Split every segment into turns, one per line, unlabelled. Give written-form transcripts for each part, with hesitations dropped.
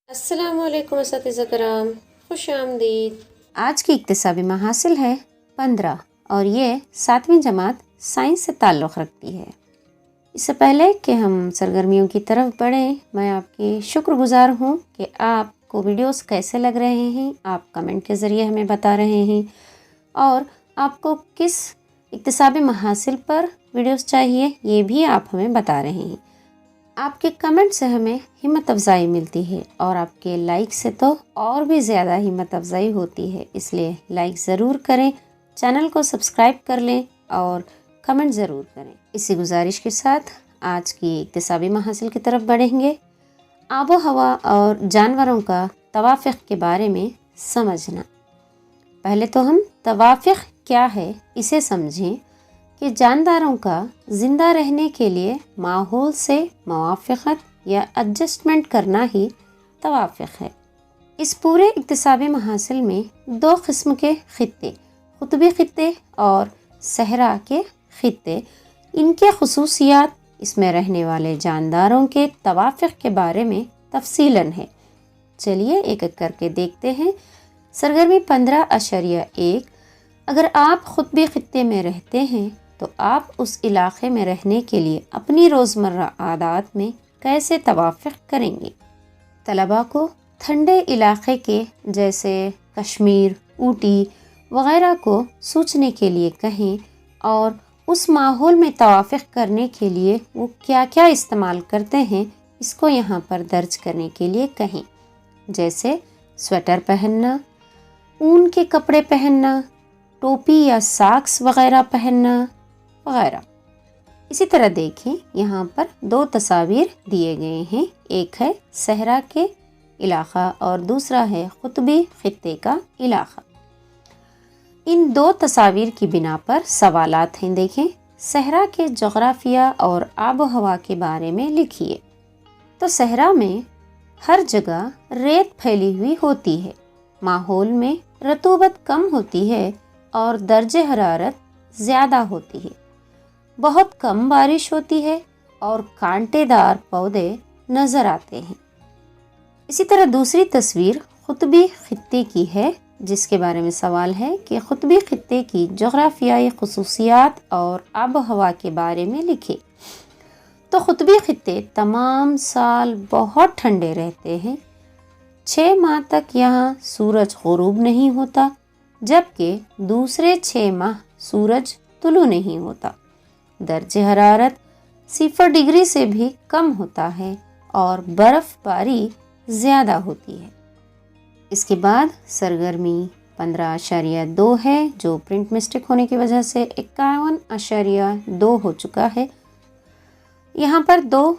السلام علیکم اساتذہ کرام، خوش آمدید۔
آج کی اکتسابی محاصل ہے 15 اور یہ 7ویں جماعت سائنس سے تعلق رکھتی ہے۔ اس سے پہلے کہ ہم سرگرمیوں کی طرف بڑھیں، میں آپ کی شکر گزار ہوں کہ آپ کو ویڈیوز کیسے لگ رہے ہیں، آپ کمنٹ کے ذریعے ہمیں بتا رہے ہیں اور آپ کو کس اکتسابی محاصل پر ویڈیوز چاہیے یہ بھی آپ ہمیں بتا رہے ہیں۔ آپ کے کمنٹ سے ہمیں ہمت افزائی ملتی ہے اور آپ کے لائک سے تو اور بھی زیادہ ہمت افزائی ہوتی ہے، اس لیے لائک ضرور کریں، چینل کو سبسکرائب کر لیں اور کمنٹ ضرور کریں۔ اسی گزارش کے ساتھ آج کی اکتسابی محاصل کی طرف بڑھیں گے۔ آب و ہوا اور جانوروں کا توافق کے بارے میں سمجھنا۔ پہلے تو ہم توافق کیا ہے اسے سمجھیں کہ جانداروں کا زندہ رہنے کے لیے ماحول سے موافقت یا ایڈجسٹمنٹ کرنا ہی توافق ہے۔ اس پورے اکتسابی محاصل میں 2 قسم کے خطے، قطبی خطے اور صحرا کے خطے، ان کے خصوصیات، اس میں رہنے والے جانداروں کے توافق کے بارے میں تفصیلاً ہے۔ چلیے ایک ایک کر کے دیکھتے ہیں۔ سرگرمی 15.1، اگر آپ قطبی خطے میں رہتے ہیں تو آپ اس علاقے میں رہنے کے لیے اپنی روزمرہ عادات میں کیسے توافق کریں گے؟ طلباء کو ٹھنڈے علاقے کے جیسے کشمیر، اوٹی وغیرہ کو سوچنے کے لیے کہیں اور اس ماحول میں توافق کرنے کے لیے وہ کیا کیا استعمال کرتے ہیں اس کو یہاں پر درج کرنے کے لیے کہیں، جیسے سویٹر پہننا، اون کے کپڑے پہننا، ٹوپی یا ساکس وغیرہ پہننا وغیرہ۔ اسی طرح دیکھیں یہاں پر 2 تصاویر دیے گئے ہیں، ایک ہے صحرا کے علاقہ اور دوسرا ہے قطبی خطے کا علاقہ۔ ان 2 تصاویر کی بنا پر سوالات ہیں۔ دیکھیں، صحرا کے جغرافیہ اور آب و ہوا کے بارے میں لکھیے۔ تو صحرا میں ہر جگہ ریت پھیلی ہوئی ہوتی ہے، ماحول میں رطوبت کم ہوتی ہے اور درجہ حرارت زیادہ ہوتی ہے، بہت کم بارش ہوتی ہے اور کانٹے دار پودے نظر آتے ہیں۔ اسی طرح دوسری تصویر قطبی خطے کی ہے، جس کے بارے میں سوال ہے کہ قطبی خطے کی جغرافیائی خصوصیات اور آب و ہوا کے بارے میں لکھے۔ تو قطبی خطے تمام سال بہت ٹھنڈے رہتے ہیں، 6 ماہ تک یہاں سورج غروب نہیں ہوتا، جبکہ دوسرے 6 ماہ سورج طلوع نہیں ہوتا۔ درجہ حرارت 0 ڈگری سے بھی کم ہوتا ہے اور برف باری زیادہ ہوتی ہے۔ اس کے بعد سرگرمی 15.2 ہے، جو پرنٹ مسٹیک ہونے کی وجہ سے 51.2 ہو چکا ہے۔ یہاں پر 2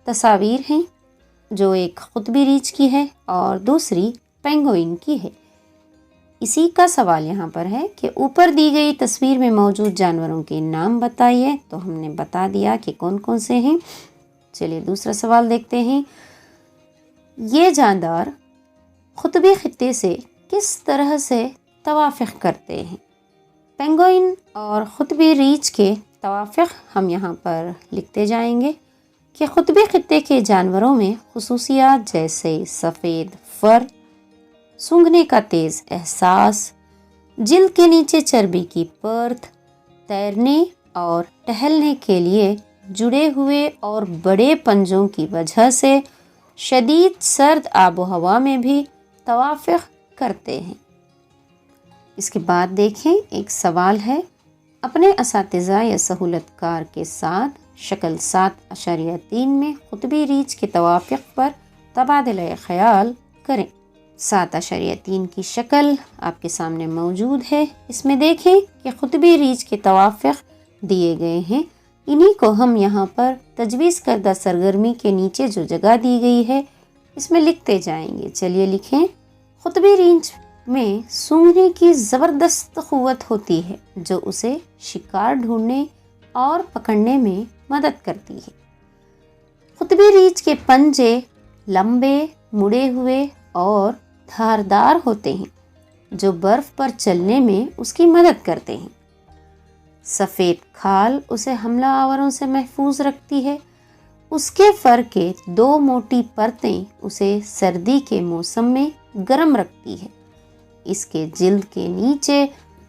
تصاویر ہیں، جو ایک قطبی ریچھ کی ہے اور دوسری پینگوئن کی ہے۔ اسی کا سوال یہاں پر ہے کہ اوپر دی گئی تصویر میں موجود جانوروں کے نام بتائیے، تو ہم نے بتا دیا کہ کون کون سے ہیں۔ چلیے دوسرا سوال دیکھتے ہیں۔ یہ جاندار قطبی خطے سے کس طرح سے توافق کرتے ہیں؟ پینگوئن اور قطبی ریچھ کے توافق ہم یہاں پر لکھتے جائیں گے کہ قطبی خطے کے جانوروں میں خصوصیات جیسے سفید فر، سونگھنے کا تیز احساس، جلد کے نیچے چربی کی پرت، تیرنے اور ٹہلنے کے لیے جڑے ہوئے اور بڑے پنجوں کی وجہ سے شدید سرد آب و ہوا میں بھی توافق کرتے ہیں۔ اس کے بعد دیکھیں ایک سوال ہے، اپنے اساتذہ یا سہولت کار کے ساتھ شکل 7.3 میں قطبی ریچھ کے توافق پر تبادلہ خیال کریں۔ 7.3 کی شکل آپ کے سامنے موجود ہے۔ اس میں دیکھیں کہ قطبی ریچھ کے توافق دیے گئے ہیں، انہی کو ہم یہاں پر تجویز کردہ سرگرمی کے نیچے جو جگہ دی گئی ہے اس میں لکھتے جائیں گے۔ چلیے لکھیں۔ قطبی ریچھ میں سونگھنے کی زبردست قوت ہوتی ہے جو اسے شکار ڈھونڈنے اور پکڑنے میں مدد کرتی ہے۔ قطبی ریچھ کے پنجے لمبے، مڑے ہوئے اور دھاردار ہوتے ہیں جو برف پر چلنے میں اس کی مدد کرتے ہیں۔ سفید کھال اسے حملہ آوروں سے محفوظ رکھتی ہے اس کے فر کے 2 موٹی پرتیں اسے سردی کے موسم میں گرم رکھتی ہے۔ اس کے جلد کے نیچے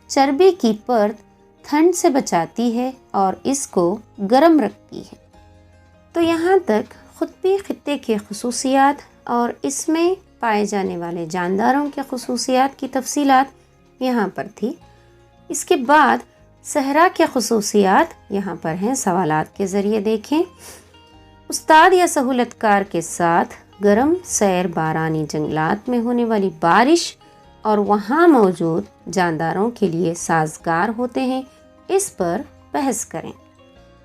چربی کی پرت ٹھنڈ سے بچاتی ہے اور اس کو گرم رکھتی ہے۔ تو یہاں تک قطبی خطے کے خصوصیات اور اس میں پائے جانے والے جانداروں کے خصوصیات کی تفصیلات یہاں پر تھی۔ اس کے بعد صحرا کے خصوصیات یہاں پر ہیں، سوالات کے ذریعے دیکھیں۔ استاد یا سہولت کار کے ساتھ گرم سیر بارانی جنگلات میں ہونے والی بارش اور وہاں موجود جانداروں کے لیے سازگار ہوتے ہیں، اس پر بحث کریں۔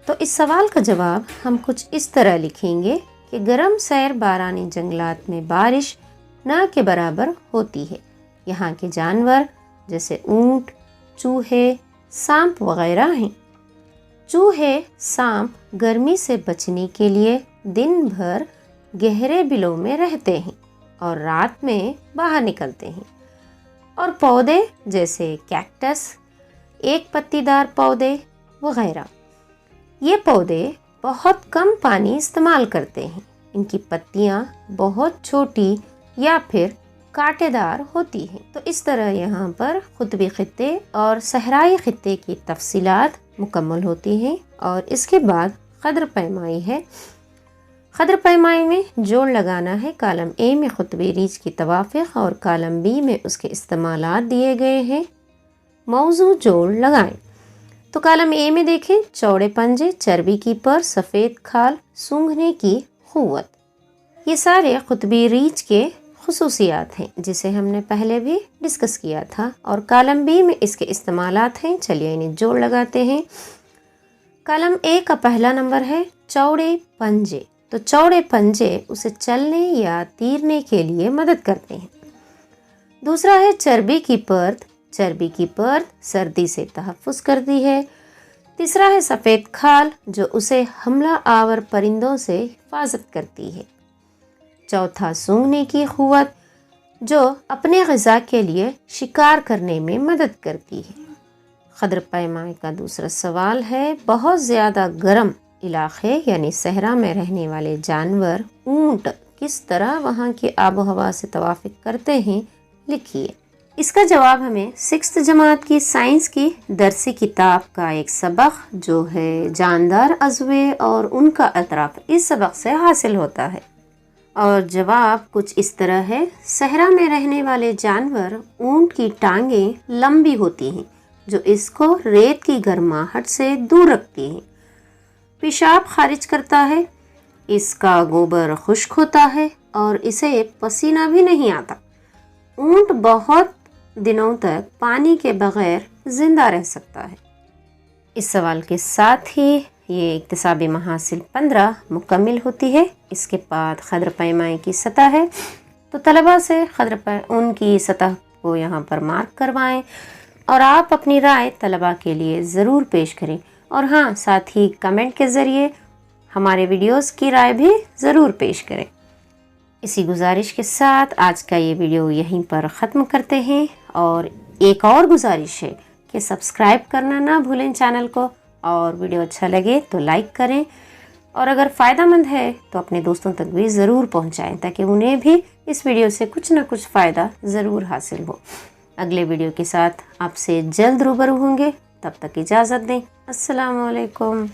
تو اس سوال کا جواب ہم کچھ اس طرح لکھیں گے کہ گرم سیر بارانی جنگلات میں بارش نہ کے برابر ہوتی ہے۔ یہاں کے جانور جیسے اونٹ، چوہے، سانپ وغیرہ ہیں۔ چوہے، سانپ گرمی سے بچنے کے لیے دن بھر گہرے بلوں میں رہتے ہیں اور رات میں باہر نکلتے ہیں۔ اور پودے جیسے کیکٹس، ایک پتی دار پودے وغیرہ، یہ پودے بہت کم پانی استعمال کرتے ہیں۔ ان کی پتیاں بہت چھوٹی یا پھر کانٹے دار ہوتی ہیں۔ تو اس طرح یہاں پر قطبی خطے اور صحرائی خطے کی تفصیلات مکمل ہوتی ہیں۔ اور اس کے بعد قدر پیمائی ہے۔ قدر پیمائی میں جوڑ لگانا ہے۔ کالم اے میں قطبی ریچھ کی توافق اور کالم بی میں اس کے استعمالات دیے گئے ہیں۔ موضوع جوڑ لگائیں۔ تو کالم اے میں دیکھیں، چوڑے پنجے، چربی کی پر، سفید کھال، سونگھنے کی قوت، یہ سارے قطبی ریچھ کے خصوصیات ہیں جسے ہم نے پہلے بھی ڈسکس کیا تھا۔ اور کالم بی میں اس کے استعمالات ہیں، چلیے انہیں جوڑ لگاتے ہیں۔ کالم اے کا پہلا نمبر ہے چوڑے پنجے۔ تو چوڑے پنجے اسے چلنے یا تیرنے کے لیے مدد کرتے ہیں۔ دوسرا ہے چربی کی پرت۔ چربی کی پرت سردی سے تحفظ کرتی ہے۔ تیسرا ہے سفید کھال، جو اسے حملہ آور پرندوں سے حفاظت کرتی ہے۔ چوتھا سونگھنے کی قوت، جو اپنے غذا کے لیے شکار کرنے میں مدد کرتی ہے۔ قدر پیمائی کا دوسرا سوال ہے، بہت زیادہ گرم علاقے یعنی صحرا میں رہنے والے جانور اونٹ کس طرح وہاں کی آب و ہوا سے توافق کرتے ہیں، لکھیے۔ اس کا جواب ہمیں 6th جماعت کی سائنس کی درسی کتاب کا ایک سبق جو ہے جاندار عضوے اور ان کا اطراف، اس سبق سے حاصل ہوتا ہے۔ اور جواب کچھ اس طرح ہے، صحرا میں رہنے والے جانور اونٹ کی ٹانگیں لمبی ہوتی ہیں جو اس کو ریت کی گرماہٹ سے دور رکھتی ہیں۔ پیشاب خارج کرتا ہے، اس کا گوبر خشک ہوتا ہے اور اسے پسینہ بھی نہیں آتا۔ اونٹ بہت دنوں تک پانی کے بغیر زندہ رہ سکتا ہے۔ اس سوال کے ساتھ ہی یہ اکتسابی محاصل 15 مکمل ہوتی ہے۔ اس کے بعد قدر پیمائی کی سطح ہے، تو طلباء سے ان کی سطح کو یہاں پر مارک کروائیں اور آپ اپنی رائے طلباء کے لیے ضرور پیش کریں۔ اور ہاں، ساتھ ہی کمنٹ کے ذریعے ہمارے ویڈیوز کی رائے بھی ضرور پیش کریں۔ اسی گزارش کے ساتھ آج کا یہ ویڈیو یہیں پر ختم کرتے ہیں، اور ایک اور گزارش ہے کہ سبسکرائب کرنا نہ بھولیں چینل کو، اور ویڈیو اچھا لگے تو لائک کریں، اور اگر فائدہ مند ہے تو اپنے دوستوں تک بھی ضرور پہنچائیں تاکہ انہیں بھی اس ویڈیو سے کچھ نہ کچھ فائدہ ضرور حاصل ہو۔ اگلے ویڈیو کے ساتھ آپ سے جلد روبرو ہوں گے، تب تک اجازت دیں۔ السلام علیکم۔